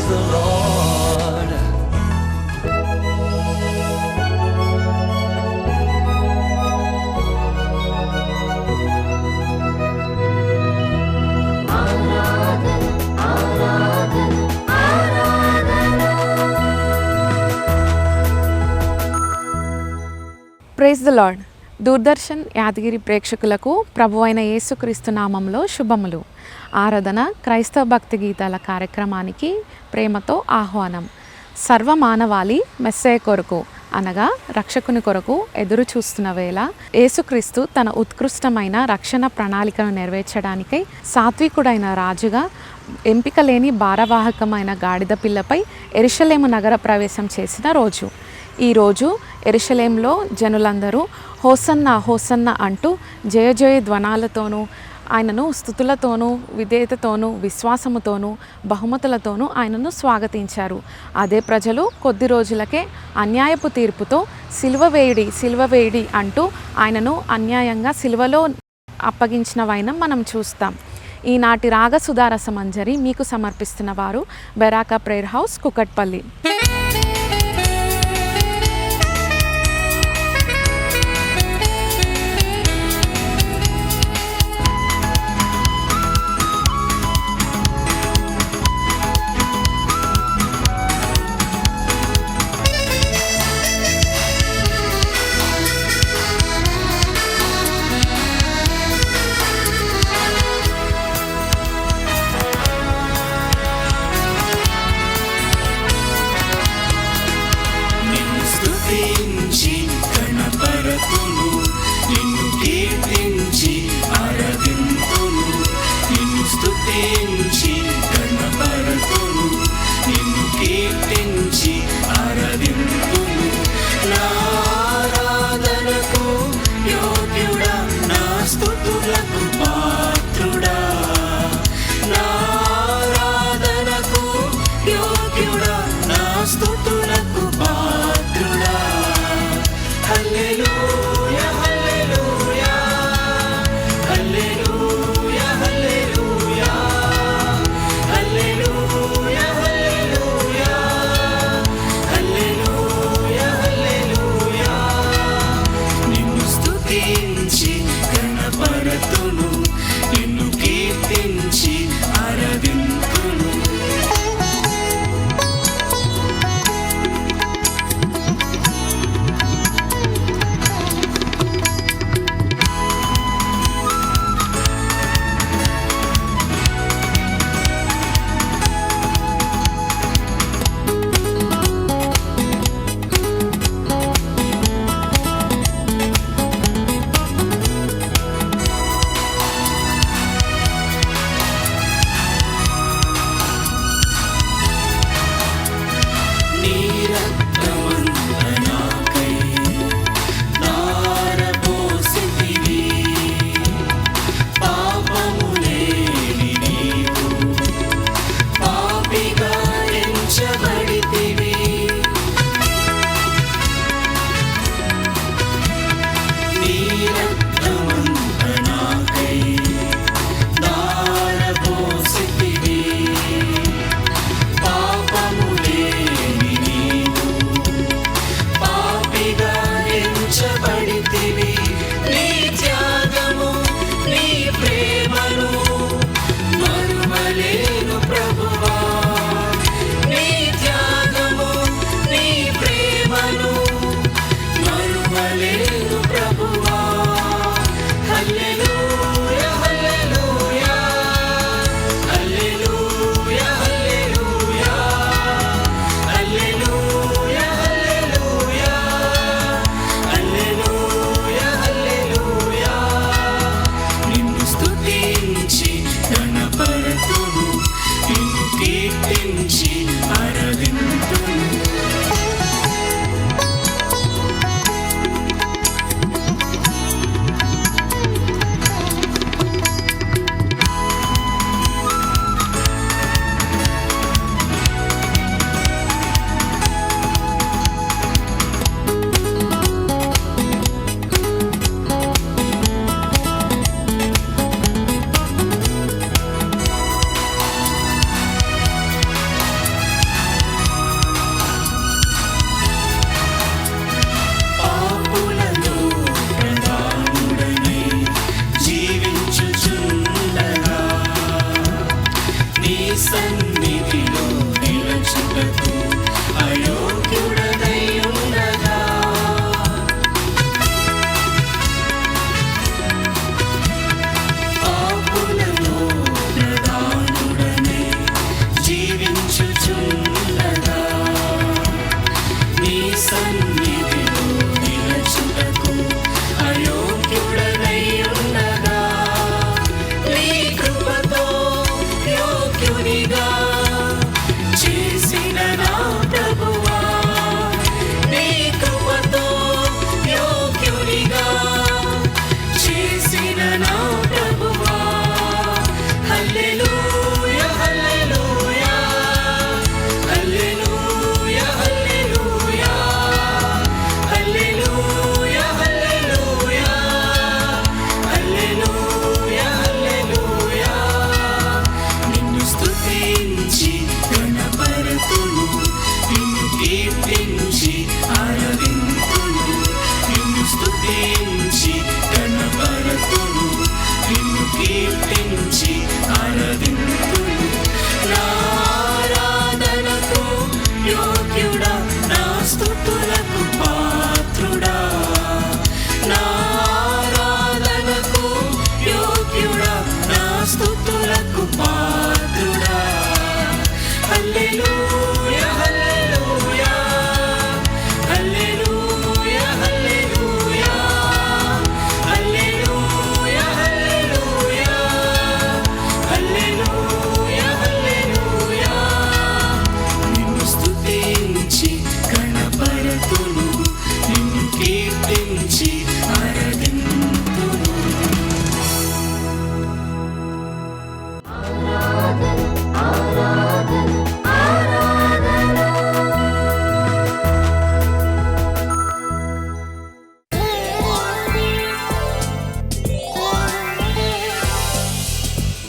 the Lord. Praise the Lord. Doordarshan Yadagiri ప్రేక్షకులకు ప్రభువైన యేసుక్రీస్తు నామంలో శుభములు. ఆరాధన క్రైస్తవ భక్తి గీతాల కార్యక్రమానికి ప్రేమతో ఆహ్వానం. సర్వమానవాళి మెస్సయ్య కొరకు అనగా రక్షకుని కొరకు ఎదురు చూస్తున్న వేళ యేసుక్రీస్తు తన ఉత్కృష్టమైన రక్షణ ప్రణాళికను నెరవేర్చడానికై సాత్వికుడైన రాజుగా ఎంపిక లేని భారవాహకమైన గాడిద పిల్లపై యెరూషలేము నగర ప్రవేశం చేసిన రోజు. ఈరోజు యెరూషలేంలో జనులందరూ హోసన్నా హోసన్నా అంటూ జయ జయ ధ్వనాలతోనూ ఆయనను స్తుతులతోనూ విధేయతతోనూ విశ్వాసముతోనూ బహుమతులతోనూ ఆయనను స్వాగతించారు. అదే ప్రజలు కొద్ది రోజులకే అన్యాయపు తీర్పుతో సిలువ వేయుడి అంటూ ఆయనను అన్యాయంగా సిలువలో అప్పగించిన వైనం మనం చూస్తాం. ఈనాటి రాగ సుధారస మంజరి మీకు సమర్పిస్తున్న వారు బెరాకా ప్రేయర్ హౌస్, కుకట్పల్లి.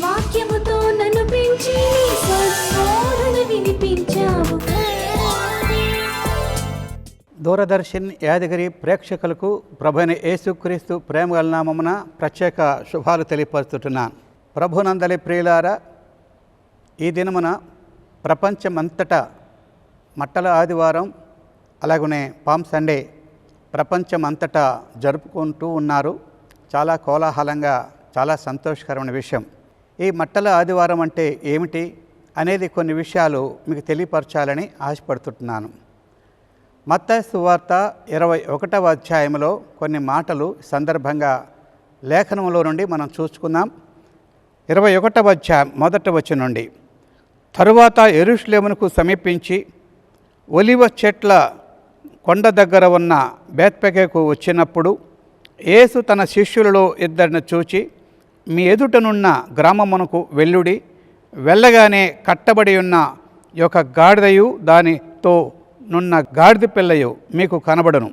వాక్యముతో నన్ను పెంచి స్వస్వరాలను వినిపించావు. దూరదర్శన్ యాదగిరి ప్రేక్షకులకు ప్రభువైన యేసుక్రీస్తు ప్రేమగల నామమున ప్రత్యేక శుభాలు తెలియపరుస్తున్నాను. ప్రభునందలి ప్రియులారా, ఈ దినమున ప్రపంచమంతటా మట్టల ఆదివారం అలాగనే పామ్ సండే ప్రపంచమంతటా జరుపుకుంటూ ఉన్నారు. చాలా కోలాహలంగా, చాలా సంతోషకరమైన విషయం. ఈ మట్టల ఆదివారం అంటే ఏమిటి అనేది కొన్ని విషయాలు మీకు తెలియపరచాలని ఆశపడుతున్నాను. మత్తయి సువార్త 21వ అధ్యాయంలో కొన్ని మాటలు సందర్భంగా లేఖనంలో నుండి మనం చూసుకుందాం. 21వ అధ్యాయం 1వ వచనం నుండి, తరువాత యెరూషలేమునకు సమీపించి ఒలివ చెట్ల కొండ దగ్గర ఉన్న బేత్పగేకు వచ్చినప్పుడు యేసు తన శిష్యులలో ఇద్దరిని చూచి, మీ ఎదుటనున్న గ్రామమునకు వెళ్ళుడి, వెళ్ళగానే కట్టబడి ఉన్న యొక్క గాడిదయు దానితో నున్న గాడిద పిల్లయు మీకు కనబడును.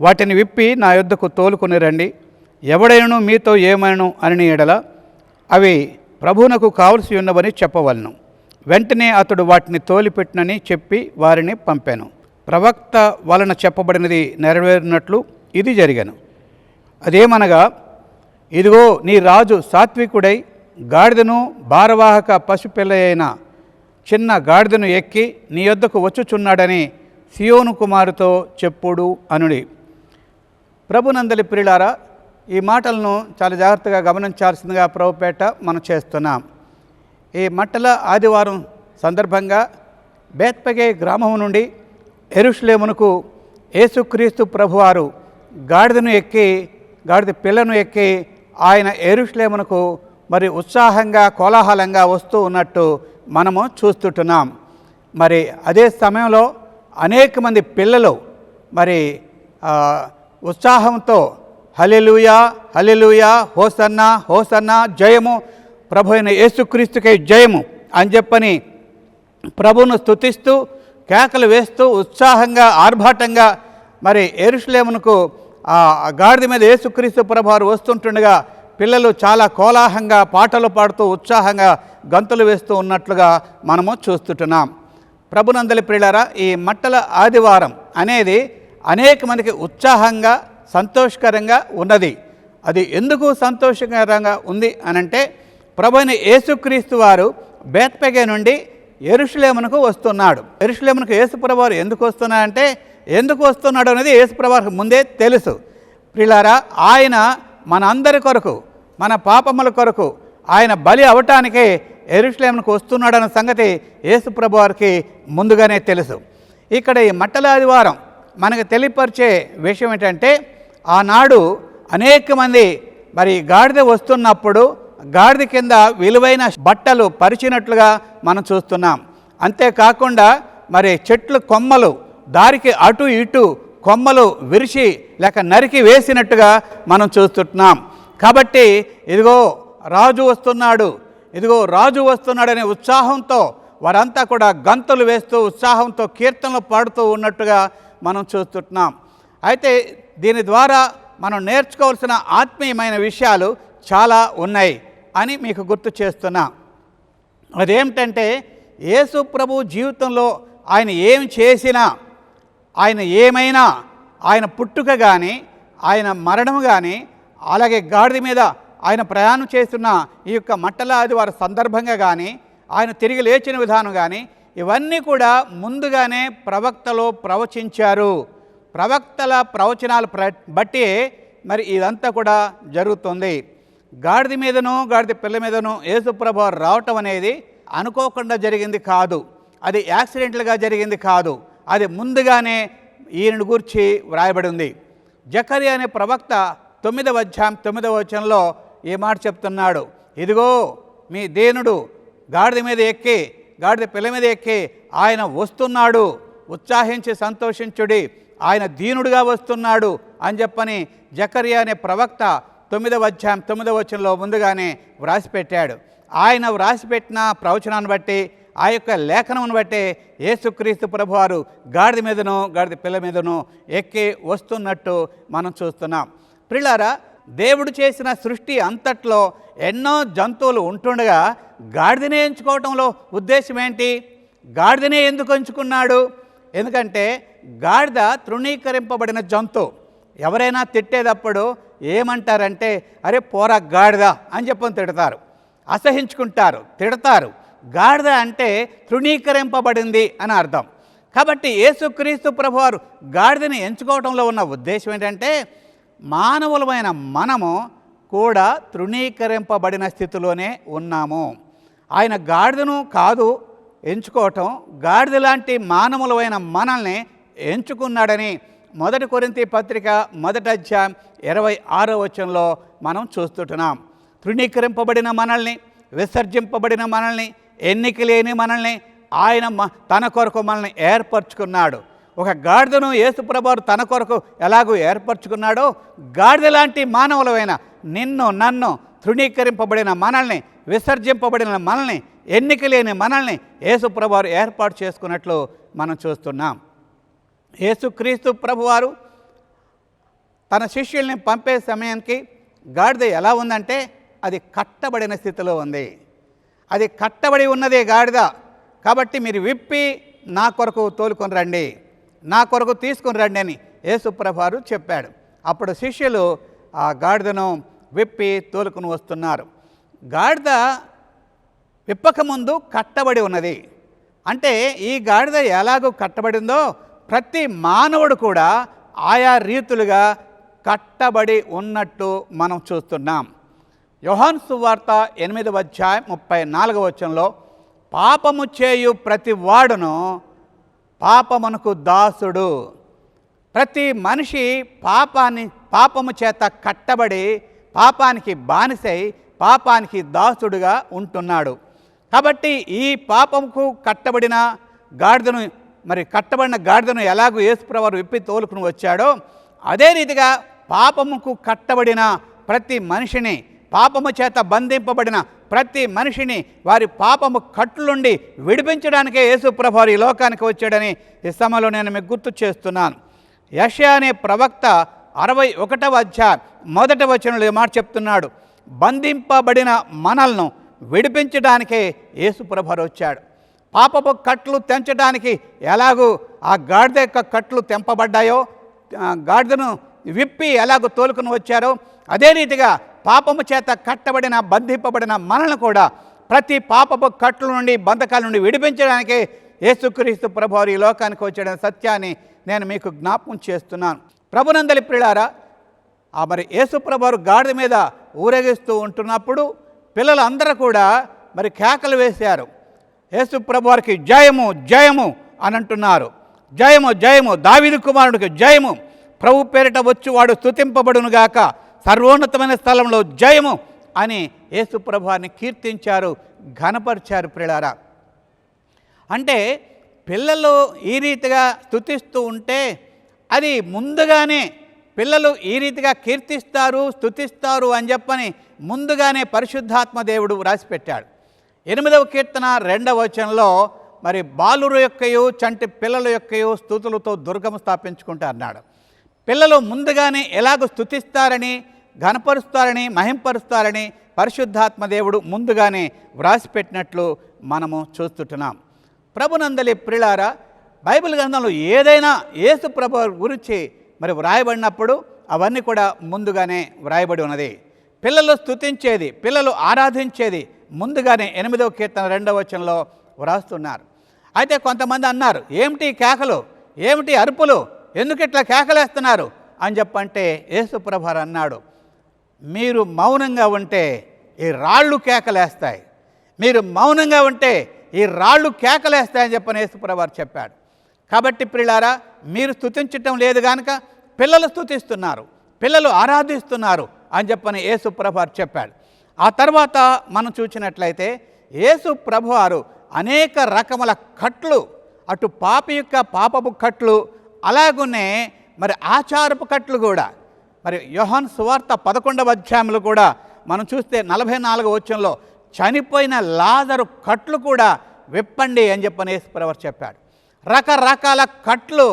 వాటిని విప్పి నా యొద్దకు తోలుకొని రండి. ఎవడైనను మీతో ఏమైనను అని ఎడల అవి ప్రభువునకు కావలసి ఉన్నవని చెప్పవలను. వెంటనే అతడు వాటిని తోలిపెట్టినని చెప్పి వారిని పంపాను. ప్రవక్త వలన చెప్పబడినది నెరవేరినట్లు ఇది జరిగాను. అదేమనగా, ఇదిగో నీ రాజు సాత్వికుడై గాడిదను భారవాహక పశుపిల్ల అయిన చిన్న గాడిదను ఎక్కి నీ యొద్దకు వచ్చుచున్నాడని సియోను కుమారుతో చెప్పుడు అనుడి. ప్రభునందలి ప్రియులారా, ఈ మాటలను చాలా జాగ్రత్తగా గమనించాల్సిందిగా ప్రభుపేట మనం చేస్తున్నాం. ఈ మట్టల ఆదివారం సందర్భంగా బేత్పగే గ్రామం నుండి యెరూషలేమునకు యేసుక్రీస్తు ప్రభువారు గాడిద పిల్లను ఎక్కి ఆయన యెరూషలేమునకు మరి ఉత్సాహంగా, కోలాహలంగా వస్తూ ఉన్నట్టు మనము చూస్తుంటున్నాం. మరి అదే సమయంలో అనేక మంది పిల్లలు మరి ఉత్సాహంతో హల్లెలూయా హల్లెలూయా, హోసన్నా హోసన్నా, జయము ప్రభు అయిన యేసుక్రీస్తుకై జయము అని చెప్పని ప్రభువును స్తుతిస్తూ కేకలు వేస్తూ ఉత్సాహంగా, ఆర్భాటంగా మరి యెరూషలేమునకు గాడిద మీద యేసుక్రీస్తు ప్రభువారు వస్తుంటుండగా పిల్లలు చాలా కోలాహంగా పాటలు పాడుతూ ఉత్సాహంగా గంతులు వేస్తూ ఉన్నట్లుగా మనము చూస్తుంటున్నాం. ప్రభునందలి ప్రియులారా, ఈ మట్టల ఆదివారం అనేది అనేక మందికి ఉత్సాహంగా, సంతోషకరంగా ఉన్నది. అది ఎందుకు సంతోషకరంగా ఉంది అనంటే, ప్రభువైన యేసుక్రీస్తు వారు బేత్పగే నుండి యెరూషలేమునకు వస్తున్నాడు. యెరూషలేమునకు యేసుప్రభువారు ఎందుకు వస్తున్నాడంటే, ఎందుకు వస్తున్నాడు అనేది యేసుప్రభువారికి ముందే తెలుసు. ప్రియులారా, ఆయన మన అందరి కొరకు, మన పాపముల కొరకు ఆయన బలి అవటానికే యెరూషలేమునకు వస్తున్నాడన్న సంగతి యేసుప్రభు వారికి ముందుగానే తెలుసు. ఇక్కడ ఈ మట్టల ఆదివారం మనకు తెలియపరిచే విషయం ఏంటంటే, ఆనాడు అనేక మంది మరి గాడిద వస్తున్నప్పుడు గాడిద కింద విలువైన బట్టలు పరిచినట్లుగా మనం చూస్తున్నాం. అంతేకాకుండా మరి చెట్లు కొమ్మలు దారికి అటు ఇటు కొమ్మలు విరిచి లేక నరికి వేసినట్టుగా మనం చూస్తున్నాం. కాబట్టి ఇదిగో రాజు వస్తున్నాడు, ఇదిగో రాజు వస్తున్నాడనే ఉత్సాహంతో వారంతా కూడా గంతులు వేస్తూ ఉత్సాహంతో కీర్తనలు పాడుతూ ఉన్నట్టుగా మనం చూస్తున్నాం. అయితే దీని ద్వారా మనం నేర్చుకోవాల్సిన ఆత్మీయమైన విషయాలు చాలా ఉన్నాయి అని మీకు గుర్తు చేస్తున్నా. అదేమిటంటే, యేసు ప్రభు జీవితంలో ఆయన ఏం చేసినా, ఆయన ఏమైనా, ఆయన పుట్టుక కానీ, ఆయన మరణం కానీ, అలాగే గాడిద మీద ఆయన ప్రయాణం చేస్తున్న ఈ యొక్క మట్టల ఆదివారం సందర్భంగా కానీ, ఆయన తిరిగి లేచిన విధానం కానీ, ఇవన్నీ కూడా ముందుగానే ప్రవక్తలు ప్రవచించారు. ప్రవక్తల ప్రవచనాలు బట్టి మరి ఇదంతా కూడా జరుగుతుంది. గాడిద మీదనో గాడిద పిల్ల మీదనో యేసుప్రభు రావటం అనేది అనుకోకుండా జరిగింది కాదు. అది యాక్సిడెంటల్గా జరిగింది కాదు, అది ముందుగానే ఈయనను గూర్చి వ్రాయబడి ఉంది. జకర్యా అనే ప్రవక్త 9వ అధ్యాయం 9వ వచనంలో ఈ మాట చెప్తున్నాడు, ఇదిగో మీ దీనుడు గాడిద మీద ఎక్కి, గాడిద పిల్ల మీద ఎక్కి ఆయన వస్తున్నాడు, ఉత్సాహించి సంతోషించుడి, ఆయన దీనుడుగా వస్తున్నాడు అని చెప్పని జకర్యా అనే ప్రవక్త 9వ అధ్యాయం 9వ వచనంలో ముందుగానే వ్రాసిపెట్టాడు. ఆయన వ్రాసిపెట్టిన ప్రవచనాన్ని బట్టి, ఆ యొక్క లేఖనమును బట్టి యేసుక్రీస్తు ప్రభువారు గాడిద మీదనో గాడిద పిల్ల మీదనో ఎక్కి వస్తున్నట్టు మనం చూస్తున్నాం. ప్రియులారా, దేవుడు చేసిన సృష్టి అంతట్లో ఎన్నో జంతువులు ఉంటుండగా గాడిదనే ఎంచుకోవటంలో ఉద్దేశం ఏంటి? గాడిదనే ఎందుకు ఎంచుకున్నాడు? ఎందుకంటే గాడిద తృణీకరింపబడిన జంతువు. ఎవరైనా తిట్టేటప్పుడు ఏమంటారంటే, అరే పోరా గాడిద అని చెప్పని తిడతారు, అసహించుకుంటారు, తిడతారు. గాడిద అంటే తృణీకరింపబడింది అని అర్థం. కాబట్టి యేసుక్రీస్తు ప్రభువారు గాడిదని ఎంచుకోవడంలో ఉన్న ఉద్దేశం ఏంటంటే, మానవులమైన మనము కూడా తృణీకరింపబడిన స్థితిలోనే ఉన్నాము. ఆయన గాడిదను కాదు ఎంచుకోవటం, గాడిద లాంటి మానవులమైన మనల్ని ఎంచుకున్నాడని 1 కొరింథీ పత్రిక 1వ అధ్యాయం 26వ వచనంలో మనం చూస్తుంటున్నాం. తృణీకరింపబడిన మనల్ని, విసర్జింపబడిన మనల్ని, ఎన్నిక లేని మనల్ని ఆయన తన కొరకు మనల్ని ఏర్పరచుకున్నాడు. ఒక గాడిదను యేసుప్రభువు తన కొరకు ఎలాగో ఏర్పరచుకున్నాడో, గాడిద లాంటి మానవులమైన నిన్ను నన్ను తృణీకరింపబడిన మనల్ని, విసర్జింపబడిన మనల్ని, ఎన్నిక లేని మనల్ని యేసుప్రభువు ఏర్పాటు చేసుకున్నట్లు మనం చూస్తున్నాం. యేసుక్రీస్తు ప్రభువారు తన శిష్యుల్ని పంపే సమయానికి గాడిద ఎలా ఉందంటే, అది కట్టబడిన స్థితిలో ఉంది. అది కట్టబడి ఉన్నదే గాడిద. కాబట్టి మీరు విప్పి నా కొరకు తోలుకొని రండి, నా కొరకు తీసుకొని రండి అని యేసుప్రభువారు చెప్పాడు. అప్పుడు శిష్యులు ఆ గాడిదను విప్పి తోలుకొని వస్తున్నారు. గాడిద విప్పకముందు కట్టబడి ఉన్నది. అంటే ఈ గాడిద ఎలాగో కట్టబడిందో ప్రతి మానవుడు కూడా ఆయా రీతులుగా కట్టబడి ఉన్నట్టు మనం చూస్తున్నాం. యోహాను సువార్త 8వ అధ్యాయం 34వ వచనంలో, పాపము చేయు ప్రతి వాడును పాపమునకు దాసుడు. ప్రతి మనిషి పాపము చేత కట్టబడి పాపానికి బానిసై పాపానికి దాసుడుగా ఉంటున్నాడు. కాబట్టి ఈ పాపముకు కట్టబడిన గాడిదను, కట్టబడిన గాడిదను ఎలాగో యేసుప్రభువు విప్పి తోలుకుని వచ్చాడో, అదే రీతిగా పాపముకు కట్టబడిన ప్రతి మనిషిని, పాపము చేత బంధింపబడిన ప్రతి మనిషిని వారి పాపము కట్ల నుండి విడిపించడానికే యేసుప్రభువు ఈ లోకానికి వచ్చాడని ఈ సమయంలో నేను మీకు గుర్తు చేస్తున్నాను. యెషయా అనే ప్రవక్త 61వ అధ్యాయం 1వ వచనంలో ఈ మాట చెప్తున్నాడు, బంధింపబడిన మనల్ని విడిపించడానికే యేసుప్రభువు వచ్చాడు. పాపపు కట్లు తెంచడానికి ఎలాగూ ఆ గాడిద యొక్క కట్లు తెంపబడ్డాయో, గాడిదను విప్పి ఎలాగో తోలుకుని వచ్చారో, అదే రీతిగా పాపము చేత కట్టబడిన బంధింపబడిన మనల్ని కూడా ప్రతి పాపపు కట్ల నుండి, బంధకాల నుండి విడిపించడానికే యేసుక్రీస్తు ప్రభువారు ఈ లోకానికి వచ్చాడనే సత్యాన్ని నేను మీకు జ్ఞాపకం చేస్తున్నాను. ప్రభునందలి ప్రియులారా, యేసు ప్రభువారు గాడిద మీద ఊరేగిస్తూ ఉంటున్నప్పుడు పిల్లలు అందరూ కూడా కేకలు వేశారు. యేసు ప్రభువారికి జయము జయము అని అంటున్నారు. జయము జయము, దావీదు కుమారుడికి జయము, ప్రభు పేరిట వచ్చువాడు స్తుతింపబడునుగాక, సర్వోన్నతమైన స్థలంలో జయము అని యేసు ప్రభువారిని కీర్తించారు, ఘనపరిచారు. ప్రియులారా, అంటే పిల్లలు ఈ రీతిగా స్తుతిస్తూ ఉంటే అది ముందుగానే పిల్లలు ఈ రీతిగా కీర్తిస్తారు, స్తుతిస్తారు అని చెప్పని ముందుగానే పరిశుద్ధాత్మ దేవుడు రాసిపెట్టాడు. 8వ కీర్తన 2వ వచనంలో బాలురు యొక్కయు చంటి పిల్లల యొక్కయు స్తుతులతో దుర్గము స్థాపించుకుంటా అన్నాడు. పిల్లలు ముందుగానే ఎలాగో స్తుతిస్తారని, ఘనపరుస్తారని, మహింపరుస్తారని పరిశుద్ధాత్మ దేవుడు ముందుగానే వ్రాసిపెట్టినట్లు మనము చూస్తుంటున్నాం. ప్రభునందలి ప్రియులారా, బైబిల్ గ్రంథంలో ఏదైనా యేసు ప్రభు గురించి వ్రాయబడినప్పుడు అవన్నీ కూడా ముందుగానే వ్రాయబడి ఉన్నది. పిల్లలు స్తుతించేది, పిల్లలు ఆరాధించేది ముందుగానే 8వ కీర్తన 2వ వచనంలో వ్రాస్తున్నారు. అయితే కొంతమంది అన్నారు, ఏమిటి కేకలు, ఏమిటి అరుపులు, ఎందుకు ఇట్లా కేకలేస్తున్నారు అని చెప్పంటే యేసు ప్రభు అన్నాడు, మీరు మౌనంగా ఉంటే ఈ రాళ్ళు కేకలేస్తాయి, మీరు మౌనంగా ఉంటే ఈ రాళ్ళు కేకలేస్తాయని చెప్పని యేసుప్రభువు వారు చెప్పాడు. కాబట్టి ప్రియులారా, మీరు స్తుతించటం లేదు కనుక పిల్లలు స్తుతిస్తున్నారు, పిల్లలు ఆరాధిస్తున్నారు అని చెప్పని యేసుప్రభువు వారు చెప్పాడు. ఆ తర్వాత మనం చూసినట్లయితే యేసుప్రభువు వారు అనేక రకముల కట్లు, అటు పాపి యొక్క పాపపు కట్లు, అలాగునే మరి ఆచారపు కట్లు కూడా, మరి యోహాను సువార్త 11వ అధ్యాయంలో కూడా మనం చూస్తే 44వ వచనంలో చనిపోయిన లాజరు కట్లు కూడా విప్పండి అని చెప్పని యేసుప్రభువు వారు చెప్పాడు. రకరకాల కట్లు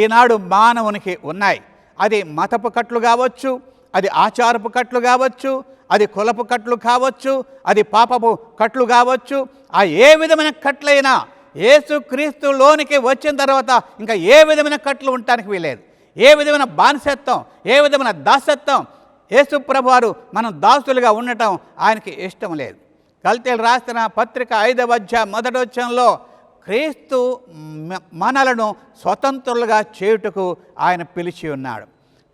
ఈనాడు మానవునికి ఉన్నాయి. అది మతపు కట్లు కావచ్చు, అది ఆచారపు కట్లు కావచ్చు, అది కులపు కట్లు కావచ్చు, అది పాపపు కట్లు కావచ్చు. ఆ ఏ విధమైన కట్లైనా యేసుక్రీస్తులోనికి వచ్చిన తర్వాత ఇంకా ఏ విధమైన కట్లు ఉండటానికి వీలేదు. ఏ విధమైన బానిసత్వం, ఏ విధమైన దాసత్వం, యేసుప్రభువు వారు మనం దాసులుగా ఉండటం ఆయనకి ఇష్టం లేదు. గల్తీయులకు రాసిన పత్రిక 5వ అధ్యాయం 1వ వచనంలో క్రీస్తు మనలను స్వతంత్రులుగా చేయుటకు ఆయన పిలిచి ఉన్నాడు.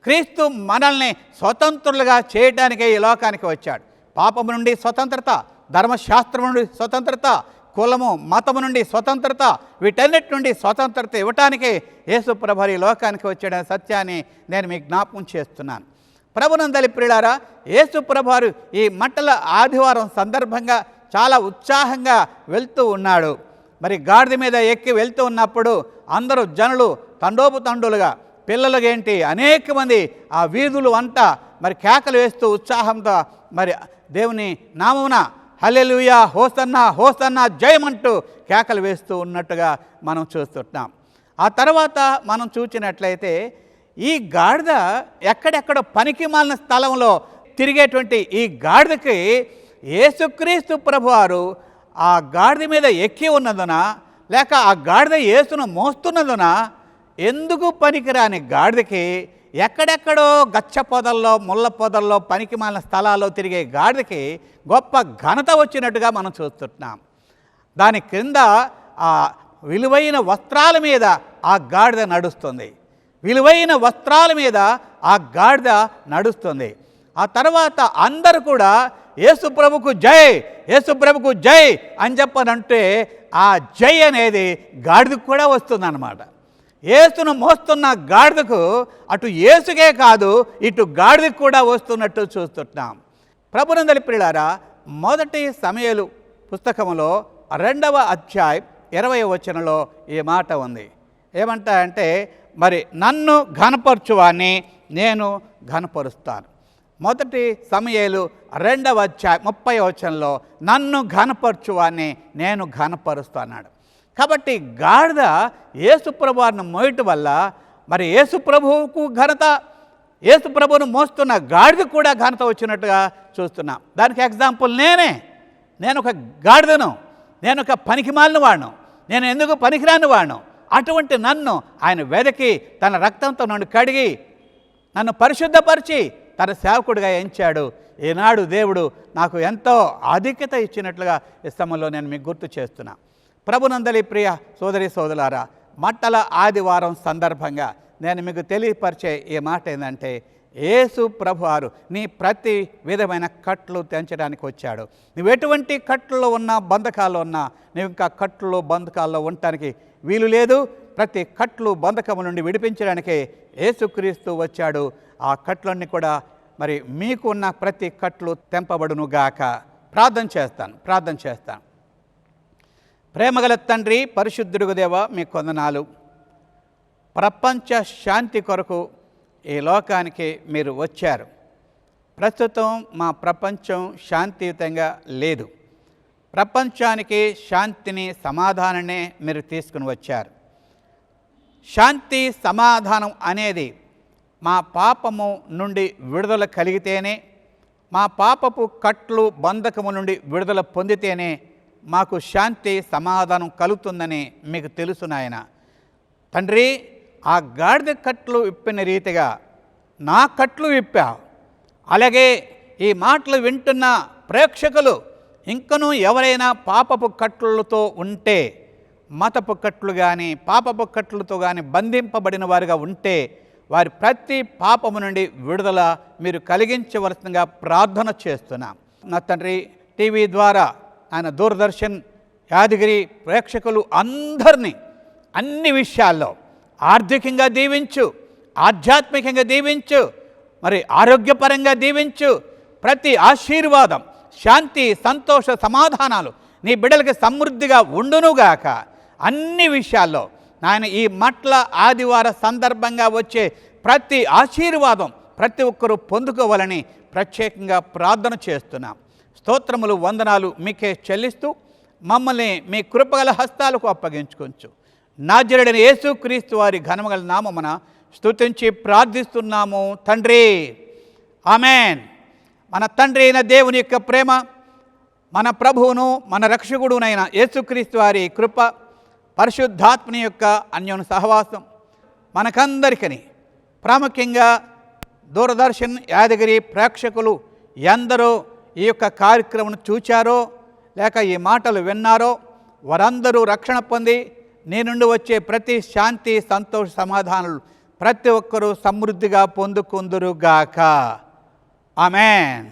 క్రీస్తు మనల్ని స్వతంత్రులుగా చేయటానికే ఈ లోకానికి వచ్చాడు. పాపము నుండి స్వతంత్రత, ధర్మశాస్త్రం నుండి స్వతంత్రత, కులము మతము నుండి స్వతంత్రత, వీటన్నిటి నుండి స్వతంత్రత ఇవ్వటానికే యేసుప్రభువు ఈ లోకానికి వచ్చాడనే సత్యాన్ని నేను మీకు జ్ఞాపకం చేస్తున్నాను. ప్రభునందలి ప్రియులారా, యేసుప్రభువు వారు ఈ మంటల ఆదివారం సందర్భంగా చాలా ఉత్సాహంగా వెళ్తూ ఉన్నాడు. మరి గాడిద మీద ఎక్కి వెళ్తూ ఉన్నప్పుడు అందరూ జనులు తండోపుతండులుగా, పిల్లలకేంటి అనేక మంది ఆ వీధులు అంతా మరి కేకలు వేస్తూ ఉత్సాహంతో మరి దేవుని నామమున హల్లెలూయా, హోసన్నా హోసన్నా జయమంటూ కేకలు వేస్తూ ఉన్నట్టుగా మనం చూస్తున్నాం. ఆ తర్వాత మనం చూసినట్లయితే ఈ గాడిద ఎక్కడెక్కడో పనికిమాలిన స్థలంలో తిరిగేటువంటి ఈ గాడిదకి యేసుక్రీస్తు ప్రభువారు ఆ గాడిద మీద ఎక్కి ఉన్నదున, లేక ఆ గాడిద యేసును మోస్తున్నదున, ఎందుకు పనికిరాని గాడిదకి ఎక్కడెక్కడో గచ్చ పొదల్లో, ముళ్ళ పొదల్లో, పనికిమాలిన స్థలాల్లో తిరిగే గాడిదకి గొప్ప ఘనత వచ్చినట్టుగా మనం చూస్తున్నాం. దాని క్రింద ఆ విలువైన వస్త్రాల మీద ఆ గాడిద నడుస్తుంది. విలువైన వస్త్రాల మీద ఆ గాడిద నడుస్తుంది. ఆ తర్వాత అందరూ కూడా యేసుప్రభుకు జై, యేసుప్రభుకు జై అని చెప్పనంటే ఆ జై అనేది గాడిదకు కూడా వస్తుందన్నమాట. యేసును మోస్తున్న గాడిదకు అటు యేసుకే కాదు ఇటు గాడిదకు కూడా వస్తున్నట్టు చూస్తున్నాం. ప్రభునందలి ప్రియులారా, మొదటి సమూయేలు పుస్తకంలో 2వ అధ్యాయం 20వ వచనంలో ఈ మాట ఉంది. ఏమంటాయంటే, మరి నన్ను ఘనపరచువాన్ని నేను ఘనపరుస్తాను. మొదటి సమూయేలు 2వ అధ్యాయం 30వ వచనంలో నన్ను ఘనపరచువాన్ని నేను ఘనపరుస్తాన్నాడు. కాబట్టి గాడిద యేసుప్రభువును మోయటం వల్ల మరి యేసుప్రభువుకు ఘనత, యేసుప్రభువును మోస్తున్న గాడిద కూడా ఘనత వచ్చినట్టుగా చూస్తున్నాం. దానికి ఎగ్జాంపుల్ నేను ఒక గాడిదను, నేను ఒక పనికిమాలిన వాడును, నేను ఎందుకు పనికిరాని వాడును. అటువంటి నన్ను ఆయన వెదకి తన రక్తంతో నన్ను కడిగి నన్ను పరిశుద్ధపరిచి తన సేవకుడిగా ఎంచాడు. ఈనాడు దేవుడు నాకు ఎంతో ఆధిక్యత ఇచ్చినట్లుగా ఈ సమయంలో నేను మీకు గుర్తు చేస్తున్నా. ప్రభునందలి ప్రియ సోదరి సోదరులారా, మంటల ఆదివారం సందర్భంగా నేను మీకు తెలియపరిచే ఈ మాట ఏంటంటే, యేసు ప్రభువారు నీ ప్రతి విధమైన కట్లు తెంచడానికి వచ్చాడు. నువ్వు ఎటువంటి కట్లలో ఉన్నా, బంధకాల్లో ఉన్నా, నువ్వు ఇంకా కట్లు బంధకాల్లో ఉండటానికి వీలు లేదు. ప్రతి కట్లు బంధకము నుండి విడిపించడానికే యేసుక్రీస్తు వచ్చాడు. ఆ కట్లన్నీ కూడా మరి మీకు ఉన్న ప్రతి కట్లు తెంపబడునుగాక. ప్రార్థన చేస్తాను. ప్రేమగల తండ్రి, పరిశుద్ధుడు దేవ, మీ కొందనాలు. ప్రపంచ శాంతి కొరకు ఈ లోకానికి మీరు వచ్చారు. ప్రస్తుతం మా ప్రపంచం శాంతియుతంగా లేదు. ప్రపంచానికి శాంతిని, సమాధానాన్ని మీరు తీసుకుని వచ్చారు. శాంతి సమాధానం అనేది మా పాపము నుండి విడుదల కలిగితేనే, మా పాపపు కట్లు బంధకము నుండి విడుదల పొందితేనే మాకు శాంతి సమాధానం కలుగుతుందని మీకు తెలుసు నాయన. తండ్రి, ఆ గాడిద కట్లు విప్పిన రీతిగా నా కట్లు విప్పావు. అలాగే ఈ మాటలు వింటున్న ప్రేక్షకులు ఇంకనూ ఎవరైనా పాపపు కట్లతో ఉంటే, మతపు కట్లు కానీ పాపపు కట్లతో కానీ బంధింపబడిన వారుగా ఉంటే, వారి ప్రతి పాపము నుండి విడుదల మీరు కలిగించవలసిందిగా ప్రార్థన చేస్తున్నాం. నా తండ్రి, టీవీ ద్వారా ఆయన దూరదర్శన్ యాదగిరి ప్రేక్షకులు అందరినీ అన్ని విషయాల్లో ఆర్థికంగా దీవించు, ఆధ్యాత్మికంగా దీవించు, మరి ఆరోగ్యపరంగా దీవించు. ప్రతి ఆశీర్వాదం, శాంతి, సంతోష, సమాధానాలు నీ బిడ్డలకి సమృద్ధిగా ఉండునుగాక. అన్ని విషయాల్లో నాయన ఈ మట్ల ఆదివార సందర్భంగా వచ్చే ప్రతి ఆశీర్వాదం ప్రతి ఒక్కరూ పొందుకోవాలని ప్రత్యేకంగా ప్రార్థన చేస్తున్నాం. స్తోత్రములు, వందనాలు మీకే చెల్లిస్తూ మమ్మల్ని మీ కృపగల హస్తాలకు అప్పగించుకొంచు. నాజరేయుడైన యేసుక్రీస్తు వారి ఘనమగల నామమున స్తుతించి ప్రార్థిస్తున్నాము తండ్రి, ఆమేన్. మన తండ్రి అయిన దేవుని యొక్క ప్రేమ, మన ప్రభువును మన రక్షకుడునైన యేసుక్రీస్తు వారి కృప, పరిశుద్ధాత్మని యొక్క అన్యోన్య సహవాసం మనకందరికీ, ప్రాముఖ్యంగా దూరదర్శన్ యాదగిరి ప్రేక్షకులు ఎందరో ఈ యొక్క కార్యక్రమం చూచారో లేక ఈ మాటలు విన్నారో వారందరూ రక్షణ పొంది నీ నుండి వచ్చే ప్రతి శాంతి, సంతోష, సమాధానాలు ప్రతి ఒక్కరూ సమృద్ధిగా పొందుకుందురుగాక. ఆమేన్.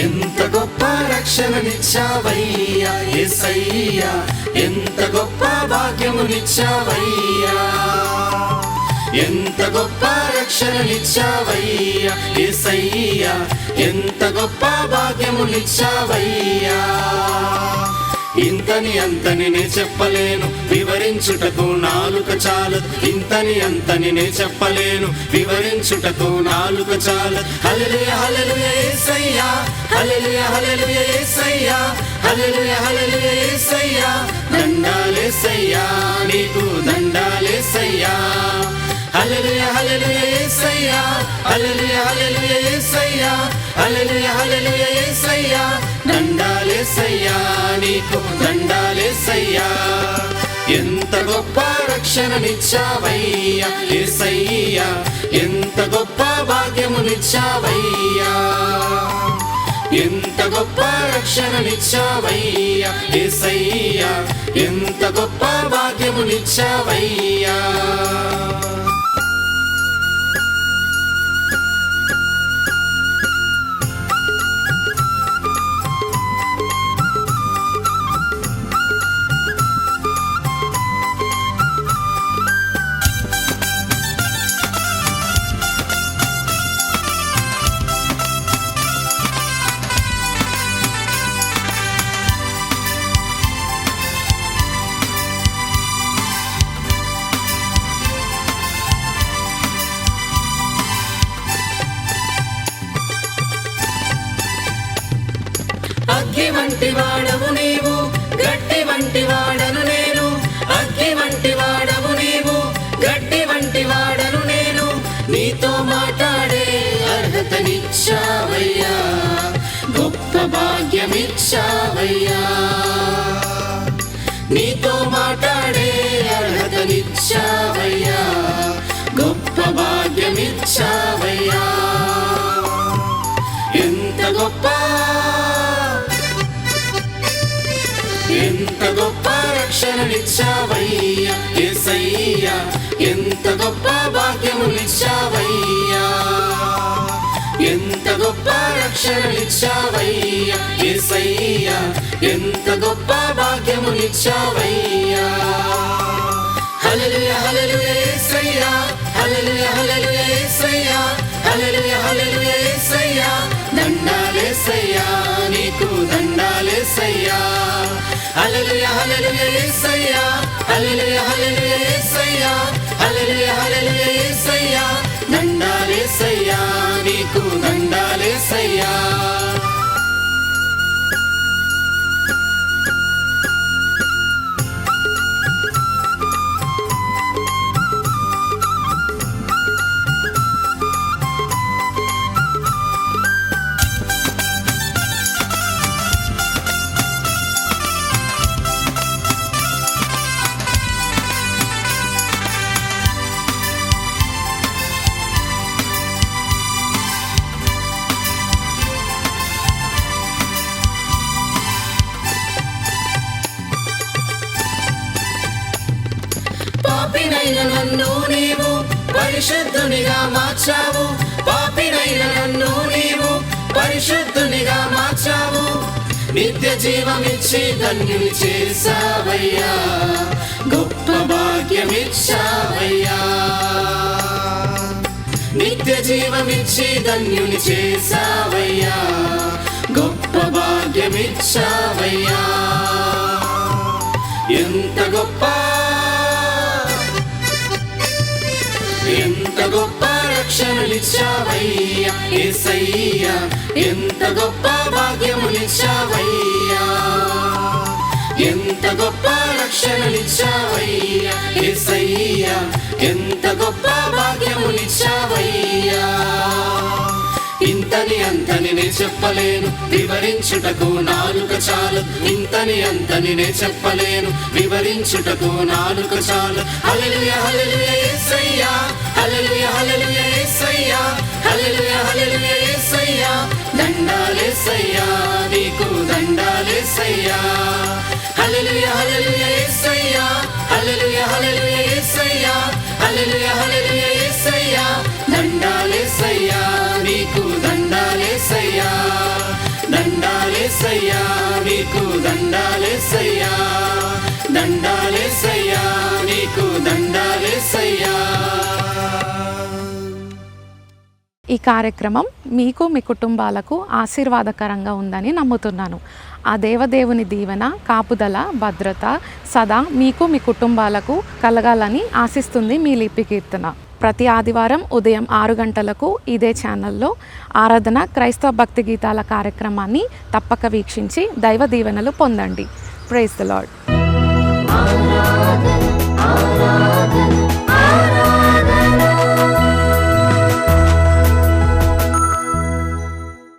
ఎంత గొప్ప రక్షణనిచ్చావయ్యా యేసయ్యా, ఎంత గొప్ప భాగ్యమునిచ్చావయ్యా, ఎంత గొప్ప రక్షణనిచ్చావయ్యా యేసయ్యా, ఎంత గొప్ప భాగ్యమునిచ్చావయ్యా. ఇంతని అంతని నే చెప్పలేను, వివరించుటకు నాలుక చాలదు. ఇంతని అంతని నే చెప్పలేను, వివరించుటకు నాలుక చాలదు. హల్లెలూయా హల్లెలూయా యేసయ్యా, హల్లెలూయా హల్లెలూయా యేసయ్యా, హల్లెలూయా హల్లెలూయా యేసయ్యా. దండాలేసయ్యా నీకు దండాలేసయ్యా, హల్లెలూయా హల్లెలూయా యేసయ్యా, హల్లెలూయా హల్లెలూయా యేసయ్యా, హల్లెలూయా హల్లెలూయా యేసయ్యా. దండాలేసయ్యా నీకు దండాలేసయ్యా. ఎంత గొప్ప రక్షణనిచ్చావయ్యా యేసయ్యా, ఎంత గొప్ప భాగ్యమునిచ్చావయ్యా, ఎంత గొప్ప రక్షణనిచ్చావయ్యా యేసయ్యా, ఎంత గొప్ప భాగ్యమునిచ్చావయ్యా. అగ్గి వంటి వాడవు నీవు, గట్టి వంటి వాడను నేను. అగ్గి వంటి వాడవు నీవు, గట్టి వంటి వాడను నేను. నీతో మాట్లాడే అర్హతనిచ్చావయ్యా, గొప్ప భాగ్యమిచ్చావయ్యా. నీతో మాట్లాడే అర్హతనిచ్చావయ్యా, గొప్ప భాగ్యమిచ్చావయ్యా. ఎంత గొప్ప ఎంత గొప్ప రక్షణనిచ్చావయ్యా యేసయ్యా, ఎంత గొప్ప భాగ్యమునిచ్చావయ్యా, ఎంత గొప్ప రక్షణనిచ్చావయ్యా యేసయ్యా, ఎంత గొప్ప భాగ్యమునిచ్చావయ్యా. హల్లెలూయా హల్లెలూయా యేసయ్యా, హల్లెలూయా హల్లెలూయా యేసయ్యా, హల్లెలూయా హల్లెలూయా యేసయ్యా. దండాలేసయ్యా నీకు దండాలేసయ్యా, హల్లెలూయా హల్లెలూయా యేసయ్యా, హల్లెలూయా హల్లెలూయా యేసయ్యా, హల్లెలూయా హల్లెలూయా యేసయ్యా. దండాలేసయ్యా నీకు దండాలేసయ్యా. పాపినైన నన్ను నీవు పరిశుద్ధునిగా మార్చావు. పాపినైన నన్ను నీవు పరిశుద్ధునిగా మార్చావు. నిత్య జీవమిచ్చి ధన్యుని చేసావయ్యా, గొప్ప భాగ్యమిచ్చావయ్యా. నిత్య జీవమిచ్చి ధన్యుని చేసావయ్యా, గొప్ప భాగ్యమిచ్చావయ్యా. ఎంత గొప్ప ఎంత గొప్ప రక్షణలిచ్చావయ్యా యేసయ్యా, ఎంత గొప్ప భాగ్యములిచ్చావయ్యా. ఎంత గొప్ప రక్షణలిచ్చావయ్యా యేసయ్యా, ఎంత గొప్ప భాగ్యములిచ్చావయ్యా. ఇంతని అంతని నే చెప్పలేను, వివరించుటకు నాలుక చాలు. ఇంతని అంతని నే చెప్పలేను, వివరించుటకు నాలుక చాలు. హల్లెలూయా హల్లెలూయా యేసయ్యా, హల్లెలూయా హల్లెలూయా యేసయ్యా, హల్లెలూయా హల్లెలూయా యేసయ్యా. దండాలేసయ్యా నీకు దండాలేసయ్యా. హల్లెలూయా హల్లెలూయా యేసయ్యా, హల్లెలూయా హల్లెలూయా యేసయ్యా, హల్లెలూయా హల్లెలూయా యేసయ్యా. దండాలేసయ్యా నీకు దండాలేసయ్యా, దండాలేసయ్యా నీకు దండాలేసయ్యా, దండాలేసయ్యా నీకు దండాలేసయ్యా. ఈ కార్యక్రమం మీకు మీ కుటుంబాలకు ఆశీర్వాదకరంగా ఉందని నమ్ముతున్నాను. ఆ దేవదేవుని దీవెన, కాపుదల, భద్రత సదా మీకు మీ కుటుంబాలకు కలగాలని ఆశిస్తుంది మీ లిపి కీర్తన. ప్రతి ఆదివారం ఉదయం 6 గంటలకు ఇదే ఛానల్లో ఆరాధన క్రైస్తవ భక్తి గీతాల కార్యక్రమాన్ని తప్పక వీక్షించి దైవ దీవెనలు పొందండి. Praise the lord.